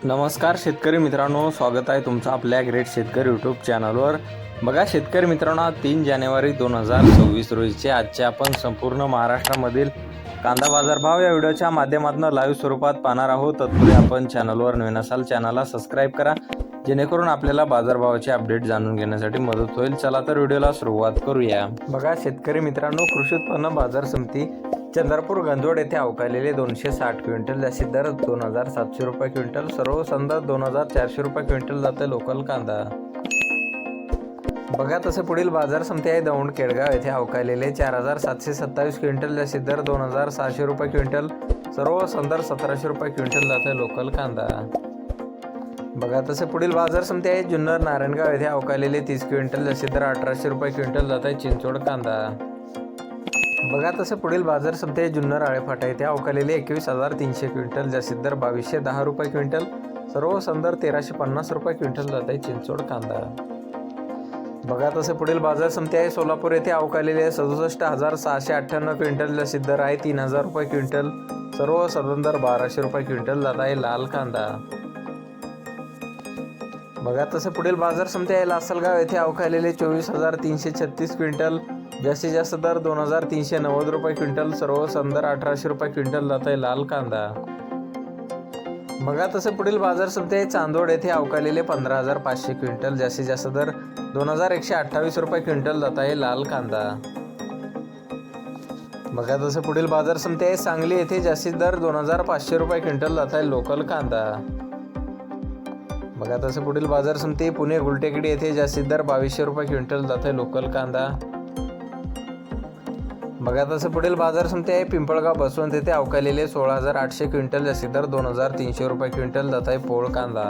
नमस्कार शेतकरी मित्रांनो, स्वागत आहे तुमचं आपल्या ग्रेट शेतकरी यूट्यूब चॅनलवर। बघा शेतकरी मित्रांनो, 3 जानेवारी 2026 रोजीचे आजचे आपण संपूर्ण महाराष्ट्रामधील कांदा बाजारभाव या व्हिडिओच्या माध्यमातून लाईव्ह स्वरूपात पाहणार आहोत। तत्पूर्वी आपण चॅनलवर नवीन असाल चॅनलला सबस्क्राइब करा, जेणेकरून आपल्याला बाजारभावाचे अपडेट जाणून घेण्यासाठी मदत होईल। चला तर व्हिडिओला सुरुवात करूया। बघा शेतकरी मित्रांनो, कृषी उत्पन्न बाजार समिती चंद्रपूर गंजवड येथे अवकालेले 260 क्विंटल, जास्तीत दर 2700 रुपये क्विंटल, सर्व संदर्भ 2400 रुपये क्विंटल जाते लोकल कांदा। बघा तसे पुढील बाजार समिती आहे दौंड केडगाव येथे अवकालेले 4727 क्विंटल, जास्तीत दर 2600 रुपये क्विंटल, सर्व संदर्भ 1700 रुपये क्विंटल जाते लोकल कांदा। बघा तसे पुढील बाजार समिती आहे जुन्नर नारायणगाव येथे अवकालेले 30 क्विंटल, जास्तीत दर 1800 रुपये क्विंटल जाते चिंचोड कांदा। बघा तसे पुढील बाजार समिती आहे जुन्नर आळेफाटा येथे अवकालेले 21300 क्विंटल, जास्तीत दर 2210 रुपये क्विंटल, सर्व संदर्भ 1350 रुपये क्विंटल जाते चिंचोड कांदा। बघा तसे पुढील बाजार समिती आहे सोलापूर येथे अवकालेले 67698 क्विंटल, जास्तीत दर आहे 3000 रुपये क्विंटल, सर्व संदर्भ 1200 रुपये क्विंटल जात आहे लाल कांदा। बघा तसे पुढील बाजार समिती आहे लासलगाव येथे अवकालेले 24336 क्विंटल, जास्तीत जास्त दर 2390 रुपये क्विंटल, सर्व संदर्भ 1800 रुपये क्विंटल जात आहे लाल कांदा। बघा तसे पुढील बाजार समिती आहे चांदोड येथे अवकालेले 15500 क्विंटल, जास्तीत जास्त दर 2128 रुपये क्विंटल जात आहे लाल कांदा। बघा तसे पुढील बाजार समिती आहे सांगली येथे जास्तीत दर 2500 रुपये क्विंटल जात आहे लोकल कांदा। बघा तसे पुढील बाजार समिती पुणे गुलटेकडी येथे जास्तीत दर 2200 रुपये क्विंटल जात आहे लोकल कांदा। बघा तसे पुढील बाजार समिती आहे पिंपळगाव बसवंत येथे अवकालेले 16800 क्विंटल, जास्तीत दर 2300 रुपये क्विंटल जात आहे पोळ कांदा।